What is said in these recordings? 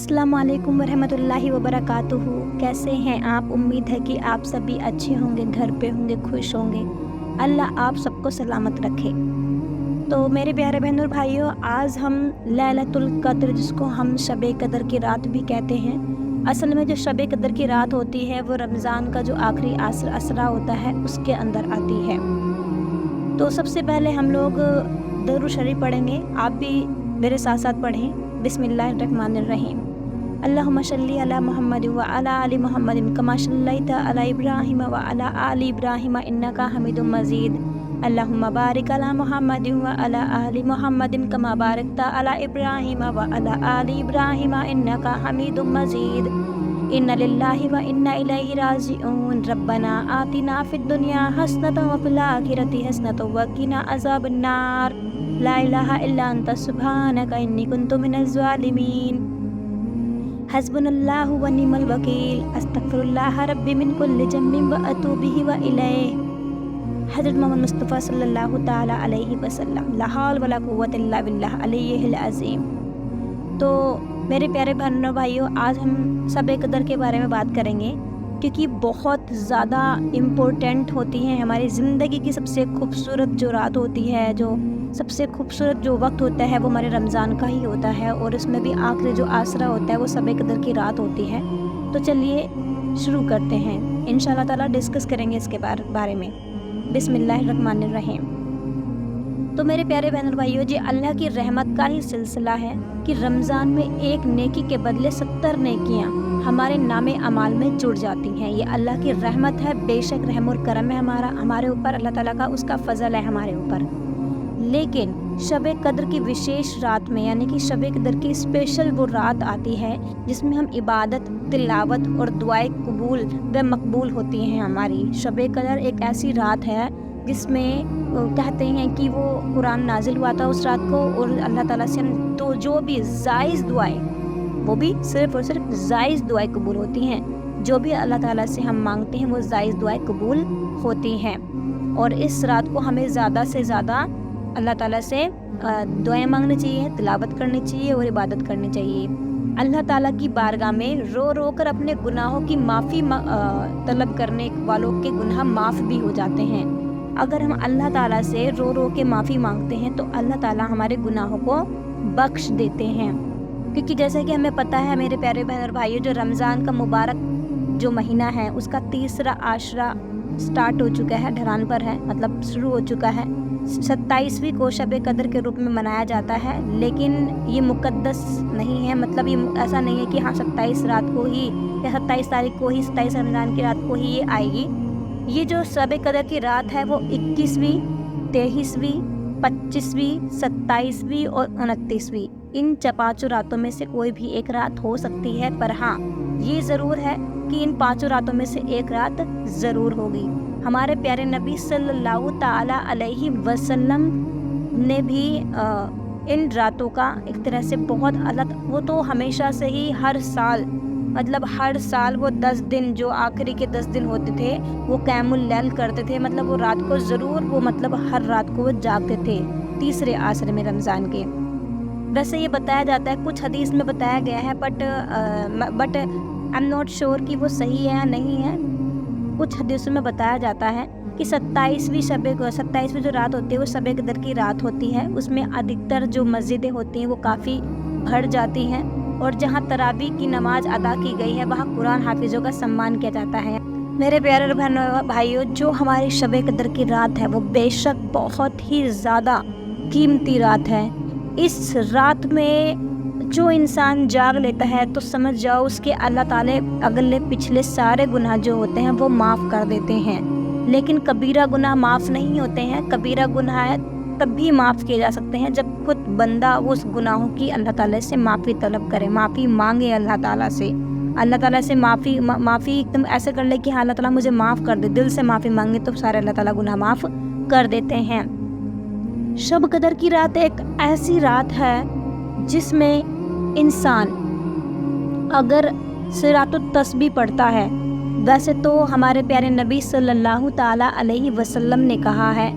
अस्सलामु अलैकुम वरहमतुल्लाहि वबरकातुहू। कैसे हैं आप? उम्मीद है कि आप सभी अच्छे होंगे, घर पे होंगे, खुश होंगे। अल्लाह आप सबको सलामत रखे। तो मेरे प्यारे बहनों और भाइयों, आज हम लैलतुल क़द्र, जिसको हम शब कदर की रात भी कहते हैं, असल में जो शब कदर की रात होती है वो रमज़ान का जो आखिरी असरा होता है उसके अंदर आती है। तो सबसे पहले हम लोग दरूद शरीफ पढ़ेंगे। आप भी मेरे साथ साथ पढ़ें। बिस्मिल्लाहिर्रहमानिर्रहीम। अल्लाहुम्मा सल्ली अला मुहम्मद व अला आलि मुहम्मद कमा सल्लैता अला इब्राहीम व अला आलि इब्राहीम इन्नका हमीदुम मजीद। अल्लाहुम्मा बारिक अला मुहम्मद व अला आलि मुहम्मद कमा बारकता अला इब्राहीम व अला आलि इब्राहीम इन्नका हमीदुम मजीद। इन्ना लिल्लाहि व इन्ना इलैहि राजिऊन। रब्बना आतिना फिद दुनिया हसनतन व फिल आखिरति हसनतन व क़िना अज़ाबन्नार। ला इलाहा इल्ला अंता सुब्हानका इन्नी कुन्तु मिनज़ ज़ालिमीन। हस्बुनल्लाहु व निअमल वकील। अस्तगफिरुल्लाह रब्बी मिन कुल्लि ज़म्बिन व अतूबु व इलैहि। हज़रत मोहम्मद मुस्तफ़ा सल्लल्लाहु ताला अलैहि वसल्लम। ला हौल वला कुव्वत इल्ला बिल्लाह अलिय्यिल अज़ीम। तो मेरे प्यारे बहनों भाइयों, आज हम शब कदर के बारे में बात करेंगे, क्योंकि बहुत ज़्यादा इम्पोर्टेंट होती हैं। हमारी ज़िंदगी की सबसे खूबसूरत जो रात होती है, जो सबसे खूबसूरत जो वक्त होता है वो हमारे रमज़ान का ही होता है, और उसमें भी आखिरी जो आसरा होता है वो शब कदर की रात होती है। तो चलिए शुरू करते हैं। इंशाअल्लाह ताला डिस्कस करेंगे इसके बारे में। बिस्मिल्लाहिर्रहमानिर्रहीम। तो मेरे प्यारे बहन और भाइयों जी, अल्लाह की रहमत का ही सिलसिला है कि रमज़ान में एक नेकी के बदले 70 नेकियां हमारे नामे अमाल में जुड़ जाती हैं। ये अल्लाह की रहमत है, बेशक रहम और करम है हमारे ऊपर, अल्लाह ताला का उसका फ़ज़ल है हमारे ऊपर। लेकिन शब कद्र की विशेष रात में, यानी कि शब कद्र की स्पेशल वो रात आती है जिसमें हम इबादत, तिलावत और दुआएं कबूल व मकबूल होती हैं हमारी। शब कद्र एक ऐसी रात है जिसमें कहते हैं कि वो कुरान नाजिल हुआ था उस रात को, और अल्लाह ताला से हम तो जो भी जायज़ दुआएं, वो भी सिर्फ़ और सिर्फ जायज़ दुआएं कबूल होती हैं। जो भी अल्लाह ताला से हम मांगते हैं वो जायज़ दुआएं कबूल होती हैं। और इस रात को हमें ज़्यादा से ज़्यादा अल्लाह ताला से दुआएं मांगनी चाहिए, तिलावत करनी चाहिए और इबादत करनी चाहिए। अल्लाह ताला की बारगाह में रो रो कर अपने गुनाहों की माफ़ी तलब करने वालों के गुनाह माफ़ भी हो जाते हैं। अगर हम अल्लाह ताला से रो रो के माफ़ी मांगते हैं तो अल्लाह ताला हमारे गुनाहों को बख्श देते हैं। क्योंकि जैसे कि हमें पता है मेरे प्यारे बहन और भाइयों, जो रमज़ान का मुबारक जो महीना है उसका तीसरा आशरा स्टार्ट हो चुका है, ढलान पर है, मतलब शुरू हो चुका है। 27वीं को शब कद्र के रूप में मनाया जाता है, लेकिन ये मुक़द्दस नहीं है। मतलब ये ऐसा नहीं है कि हाँ 27 रात को ही या 27 तारीख को ही, 27 रमज़ान की रात को ही ये आएगी। ये जो शब कद्र की रात है वो 21वीं, 23वीं, 25वीं, 27वीं और 29वीं, इन पाँचों रातों में से कोई भी एक रात हो सकती है। पर हाँ, ये ज़रूर है कि इन पाँचों रातों में से एक रात ज़रूर होगी। हमारे प्यारे नबी सल्लल्लाहु ताला अलैहि वसल्लम ने भी इन रातों का एक तरह से बहुत अलग, वो तो हमेशा से ही हर साल, मतलब हर साल वो 10 दिन, जो आखिरी के 10 दिन होते थे, वो क़यामुल लैल करते थे। मतलब वो रात को ज़रूर, वो मतलब हर रात को वो जागते थे तीसरे आसरे में रमज़ान के। वैसे ये बताया जाता है, कुछ हदीस में बताया गया है, but I am not sure कि वो सही है या नहीं है। कुछ हदीसों में बताया जाता है कि 27वीं जो रात होती है वो शब कद्र की रात होती है। उसमें अधिकतर जो मस्जिदें होती हैं वो काफ़ी भर जाती हैं, और जहाँ तरावी की नमाज अदा की गई है वहाँ कुरान हाफिज़ों का सम्मान किया जाता है। मेरे प्यारे बहनों भाइयों, जो हमारी शब कद्र की रात है वो बेशक बहुत ही ज़्यादा कीमती रात है। इस रात में जो इंसान जाग लेता है तो समझ जाओ उसके अल्लाह ताला अगले पिछले सारे गुनाह जो होते हैं वो माफ़ कर देते हैं। लेकिन कबीरा गुनाह माफ़ नहीं होते हैं। कबीरा गुनाह तब भी माफ़ किए जा सकते हैं जब खुद बंदा उस गुनाहों की अल्लाह ताला से माफ़ी तलब करे, माफ़ी मांगे अल्लाह ताला से। अल्लाह ताला से माफ़ी एकदम ऐसे कर ले कि हाँ अल्लाह ताला मुझे माफ़ कर दे, दिल से माफ़ी मांगे तो सारे अल्लाह ताला गुनाह माफ़ कर देते हैं। शब कद्र की रात एक ऐसी रात है जिसमें इंसान अगर सिरातुत तस्बीह पढ़ता है, वैसे तो हमारे प्यारे नबी सल्लल्लाहु ताला अलैहि वसल्लम ने कहा है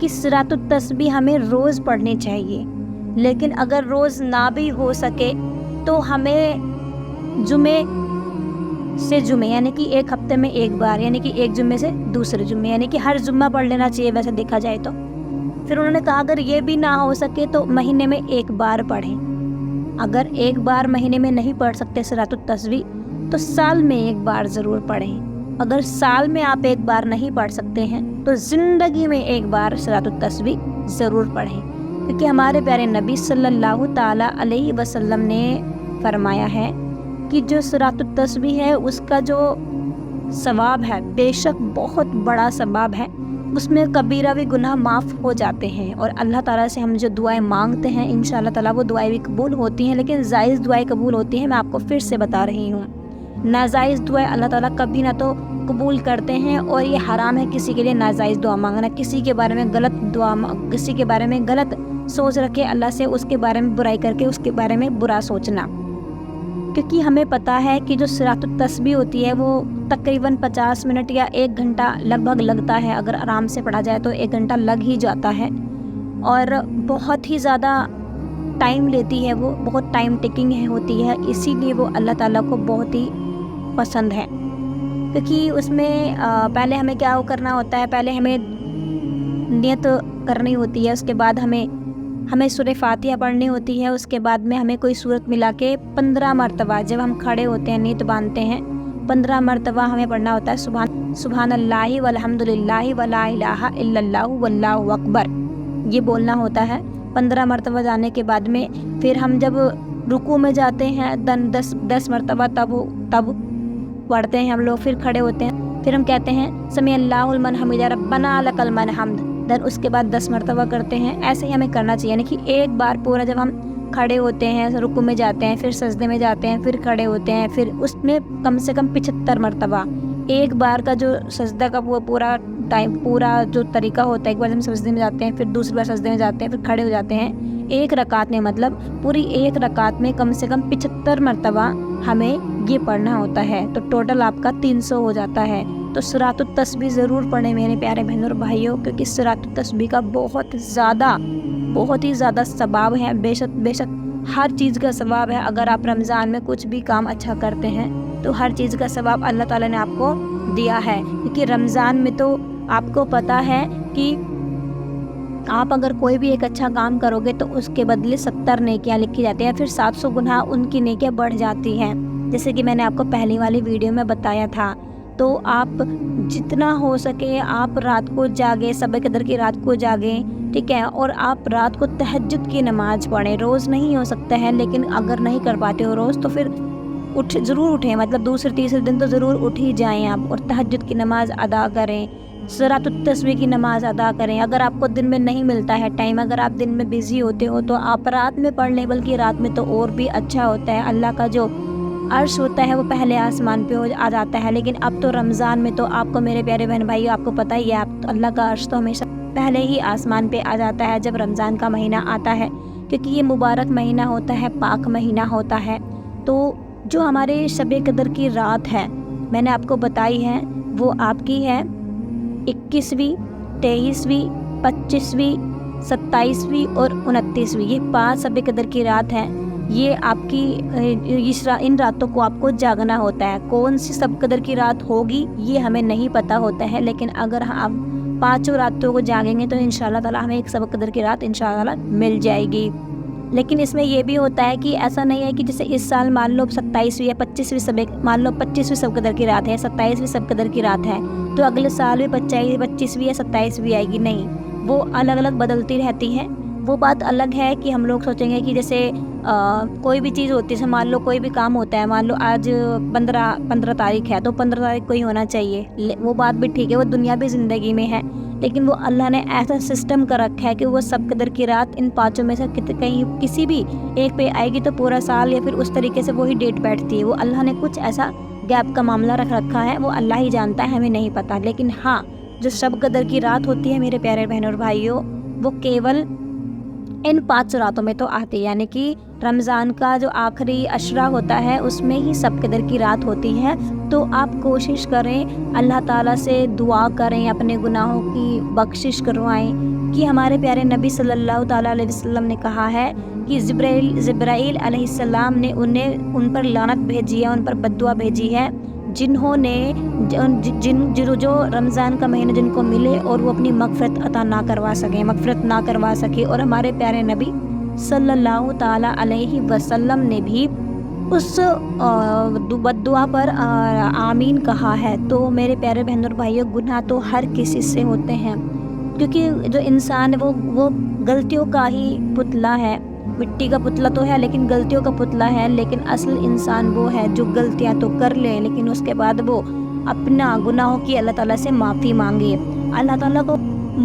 कि सिरातुत तस्बीह हमें रोज़ पढ़नी चाहिए, लेकिन अगर रोज़ ना भी हो सके तो हमें जुमे से जुमे, यानी कि एक हफ्ते में एक बार, यानी कि एक जुम्मे से दूसरे जुम्मे, यानी कि हर जुम्मा पढ़ लेना चाहिए वैसे देखा जाए तो। फिर उन्होंने कहा अगर ये भी ना हो सके तो महीने में एक बार पढ़ें। अगर एक बार महीने में नहीं पढ़ सकते सलातुत तस्बीह तो साल में एक बार ज़रूर पढ़ें। अगर साल में आप एक बार नहीं पढ़ सकते हैं तो ज़िंदगी में एक बार सलातुत तस्बीह ज़रूर पढ़ें, क्योंकि हमारे प्यारे नबी सल्लल्लाहु ताला अलैहि वसल्लम ने फरमाया है कि जो सलातुत तस्बीह है उसका जो सवाब है बेशक बहुत बड़ा सवाब है, उसमें कबीरा भी गुनाह माफ़ हो जाते हैं और अल्लाह ताला से हम जो दुआएं मांगते हैं इंशाअल्लाह ताला वो दुआएं भी कबूल होती हैं। लेकिन जायज़ दुआएं कबूल होती हैं, मैं आपको फिर से बता रही हूँ। नाजायज़ दुआएं अल्लाह ताला कभी ना तो कबूल करते हैं, और ये हराम है किसी के लिए नाजायज़ दुआ मांगना, किसी के बारे में गलत दुआ, किसी के बारे में गलत सोच रखे अल्लाह से, उसके बारे में बुराई करके उसके बारे में बुरा सोचना। क्योंकि हमें पता है कि जो सलातुत तस्बीह होती है वो तकरीबन 50 मिनट या 1 घंटा लगभग लगता है। अगर आराम से पढ़ा जाए तो 1 घंटा लग ही जाता है, और बहुत ही ज़्यादा टाइम लेती है, वो बहुत टाइम टेकिंग होती है, इसीलिए वो अल्लाह ताला को बहुत ही पसंद है। क्योंकि उसमें पहले हमें क्या करना होता है, पहले हमें नियत करनी होती है, उसके बाद हमें सूरह फातिहा पढ़नी होती है, उसके बाद में हमें कोई सूरत मिला के 15 मरतबा जब हम खड़े होते हैं नीयत बांधते हैं 15 मरतबा हमें पढ़ना होता है सुभान अल्लाहि वल्हम्दुलिल्लाहि वला इलाहा इल्लल्लाहु वल्लाहु अकबर, ये बोलना होता है 15 मरतबा जाने के बाद में। फिर हम जब रुकू में जाते हैं 10 मरतबा तब पढ़ते हैं हम लोग, फिर खड़े होते हैं, फिर हम कहते हैं समी अल्लाहु लिमन हमिदा रब्बना लकल मन हम्द, देन उसके बाद 10 मरतबा करते हैं। ऐसे ही हमें करना चाहिए, यानी कि एक बार पूरा जब हम खड़े होते हैं, रुकू में जाते हैं, फिर सजदे में जाते हैं, फिर खड़े होते हैं, फिर उसमें कम से कम 75 मरतबा, एक बार का जो सजदा का वो पूरा टाइम, पूरा जो तरीका होता है, एक बार हम सजदे में जाते हैं, फिर दूसरी बार सजदे में जाते हैं, फिर खड़े हो जाते हैं, एक रकात में, मतलब पूरी एक रकात में कम से कम 75 मरतबा हमें ये पढ़ना होता है, तो टोटल आपका 300 हो जाता है। तो सलातुत तस्बीह ज़रूर पढ़ें मेरे प्यारे बहनों और भाइयों, क्योंकि सलातुत तस्बीह का बहुत ही ज़्यादा सवाब है। बेशक हर चीज़ का सवाब है। अगर आप रमज़ान में कुछ भी काम अच्छा करते हैं तो हर चीज़ का सवाब अल्लाह ताला ने आपको दिया है, क्योंकि रमज़ान में तो आपको पता है कि आप अगर कोई भी एक अच्छा काम करोगे तो उसके बदले 70 नेकियां लिखी जाती हैं, फिर 700 गुना उनकी नेकियां बढ़ जाती हैं, जैसे कि मैंने आपको पहली वाली वीडियो में बताया था। तो आप जितना हो सके आप रात को जागे, शब कदर की रात को जागें, ठीक है, और आप रात को तहज्जुद की नमाज़ पढ़ें। रोज़ नहीं हो सकता है, लेकिन अगर नहीं कर पाते हो रोज़ तो फिर ज़रूर उठें, मतलब दूसरे तीसरे दिन तो ज़रूर उठ ही जाएँ आप, और तहज्जुद की नमाज़ अदा करें, सलातुत तस्बीह की नमाज़ अदा करें। अगर आपको दिन में नहीं मिलता है टाइम, अगर आप दिन में बिज़ी होते हो तो आप रात में पढ़ लें, बल्कि रात में तो और भी अच्छा होता है। अल्लाह का जो अर्श होता है वो पहले आसमान पे आ जाता है, लेकिन अब तो रमज़ान में तो आपको मेरे प्यारे बहन भाई आपको पता ही है, आप तो अल्लाह का अर्श तो हमेशा पहले ही आसमान पे आ जाता है जब रमज़ान का महीना आता है, क्योंकि ये मुबारक महीना होता है, पाक महीना होता है। तो जो हमारे शब कदर की रात है मैंने आपको बताई है, वो आपकी है 21वीं, 23वीं, 25वीं, 27वीं और 29वीं। ये 5 शब कदर की रात है। ये आपकी इन रातों को आपको जागना होता है। कौन सी शब कदर की रात होगी ये हमें नहीं पता होता है, लेकिन अगर हम 5 रातों को जागेंगे तो इंशाअल्लाह ताला हमें एक शब कदर की रात इंशाअल्लाह मिल जाएगी। लेकिन इसमें ये भी होता है कि ऐसा नहीं है कि जैसे इस साल मान लो 27वीं या 25वीं मान लो 25वीं शब कदर की रात है, 27वीं शब कदर की रात है, तो अगले साल भी 25वीं या 27वीं आएगी, नहीं, वो अलग अलग बदलती रहती हैं। वो बात अलग है कि हम लोग सोचेंगे कि जैसे कोई भी चीज़ होती है, मान लो कोई भी काम होता है, मान लो आज 15 तारीख है तो 15 तारीख को ही होना चाहिए, वो बात भी ठीक है, वो दुनियावी ज़िंदगी में है, लेकिन वो अल्लाह ने ऐसा सिस्टम कर रखा है कि वो शब कदर की रात इन 5 में से कहीं किसी भी एक पे आएगी तो पूरा साल या फिर उस तरीके से वही डेट बैठती है। वो अल्लाह ने कुछ ऐसा गैप का मामला रख रखा है, वो अल्लाह ही जानता है, हमें नहीं पता। लेकिन हाँ, जो शब कदर की रात होती है मेरे प्यारे बहनों और भाइयों, वो केवल इन 5 रातों में तो आती है, यानी कि रमज़ान का जो आखिरी अशरा होता है उसमें ही शब कदर की रात होती है। तो आप कोशिश करें, अल्लाह ताला से दुआ करें, अपने गुनाहों की बख्शिश करवाएं, کہ ہمارے پیارے نبی صلی اللہ تعالیٰ علیہ وسلم نے کہا ہے کہ جبرائیل علیہ السلام نے ان پر لعنت بھیجی ہے، ان پر بددعا بھیجی ہے، جنہوں نے جو رمضان کا مہینہ جن کو ملے اور وہ اپنی مغفرت عطا نہ کروا سکے اور ہمارے پیارے نبی صلی اللہ تعالیٰ علیہ وسلم نے بھی اس بددعا پر آمین کہا ہے۔ تو میرے پیارے بہن اور بھائیوں، گناہ تو ہر کسی سے ہوتے ہیں، کیونکہ جو انسان ہے وہ غلطیوں کا ہی پتلا ہے، مٹی کا پتلا تو ہے لیکن غلطیوں کا پتلا ہے۔ لیکن اصل انسان وہ ہے جو غلطیاں تو کر لے لیکن اس کے بعد وہ اپنا گناہوں کی اللہ تعالیٰ سے معافی مانگے۔ اللہ تعالیٰ کو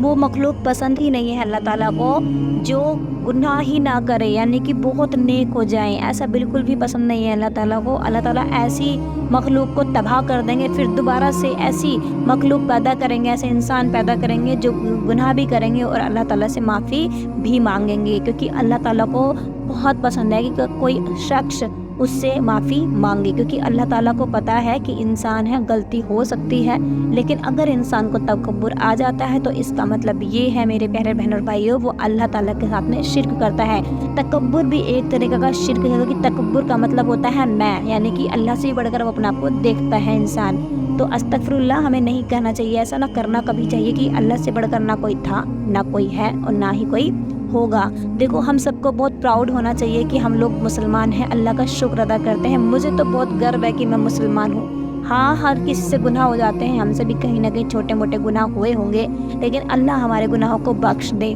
وہ مخلوق پسند ہی نہیں ہے، اللہ تعالیٰ کو جو گناہ ہی نہ کرے، یعنی کہ بہت نیک ہو جائیں، ایسا بالکل بھی پسند نہیں ہے اللہ تعالیٰ کو۔ اللہ تعالیٰ ایسی مخلوق کو تباہ کر دیں گے، پھر دوبارہ سے ایسی مخلوق پیدا کریں گے، ایسے انسان پیدا کریں گے جو گناہ بھی کریں گے اور اللہ تعالیٰ سے معافی بھی مانگیں گے، کیونکہ اللہ تعالیٰ کو بہت پسند ہے کہ کوئی شخص اس سے معافی مانگے، کیونکہ اللہ تعالیٰ کو پتہ ہے کہ انسان ہے، غلطی ہو سکتی ہے، لیکن اگر انسان کو تکبر آ جاتا ہے تو اس کا مطلب یہ ہے میرے پیارے بہن اور بھائیوں، وہ اللہ تعالیٰ کے ساتھ میں شرک کرتا ہے۔ تکبر بھی ایک طریقے کا شرک ہے، کیونکہ تکبر کا مطلب ہوتا ہے میں، یعنی کہ اللہ سے بڑھ کر وہ اپنا آپ کو دیکھتا ہے انسان۔ تو استغفر اللہ ہمیں نہیں کہنا چاہیے، ایسا نہ کرنا کبھی چاہیے کہ اللہ سے بڑھ کر نہ کوئی تھا، نہ کوئی ہے اور نہ ہی کوئی ہوگا۔ دیکھو، ہم سب کو بہت پراؤڈ ہونا چاہیے کہ ہم لوگ مسلمان ہیں، اللہ کا شکر ادا کرتے ہیں۔ مجھے تو بہت گرو ہے کہ میں مسلمان ہوں۔ ہاں، ہر کسی سے گناہ ہو جاتے ہیں، ہم سے بھی کہیں نہ کہیں چھوٹے موٹے گناہ ہوئے ہوں گے، لیکن اللہ ہمارے گناہوں کو بخش دے۔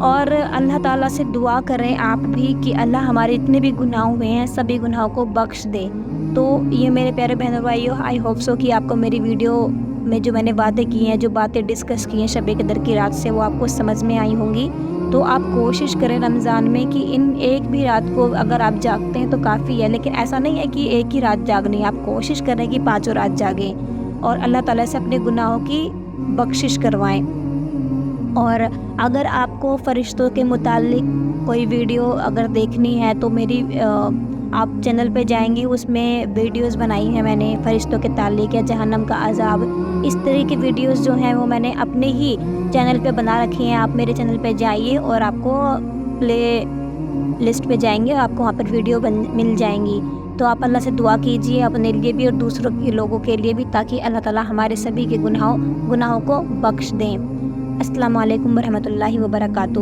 اور اللہ تعالیٰ سے دعا کریں آپ بھی کہ اللہ ہمارے اتنے بھی گناہ ہوئے ہیں سبھی گناہوں کو بخش دے۔ تو یہ میرے پیارے بہنوں بھائیوں، آئی ہوپ سو کہ آپ کو میری ویڈیو میں جو میں نے باتیں کی ہیں، جو باتیں ڈسکس کی ہیں شب قدر کی رات سے، وہ آپ کو سمجھ میں آئی ہوں گی۔ تو آپ کوشش کریں رمضان میں کہ ان ایک بھی رات کو اگر آپ جاگتے ہیں تو کافی ہے، لیکن ایسا نہیں ہے کہ ایک ہی رات جاگنی ہے، آپ کوشش کریں کہ 5 رات جاگیں اور اللہ تعالیٰ سے اپنے گناہوں کی بخشش کروائیں۔ اور اگر آپ کو فرشتوں کے متعلق کوئی ویڈیو اگر دیکھنی ہے تو میری آپ چینل پہ جائیں گے، اس میں ویڈیوز بنائی ہیں میں نے فرشتوں کے تعلق یا جہنم کا عذاب، اس طرح کی ویڈیوز جو ہیں وہ میں نے اپنے ہی چینل پہ بنا رکھی ہیں۔ آپ میرے چینل پہ جائیے اور آپ کو پلے لسٹ پہ جائیں گے، آپ کو وہاں پر ویڈیو مل جائیں گی۔ تو آپ اللہ سے دعا کیجئے اپنے لیے بھی اور دوسروں کے لوگوں کے لیے بھی، تاکہ اللہ تعالیٰ ہمارے سبھی کے گناہوں کو بخش دیں۔ السلام علیکم ورحمۃ اللہ وبرکاتہ۔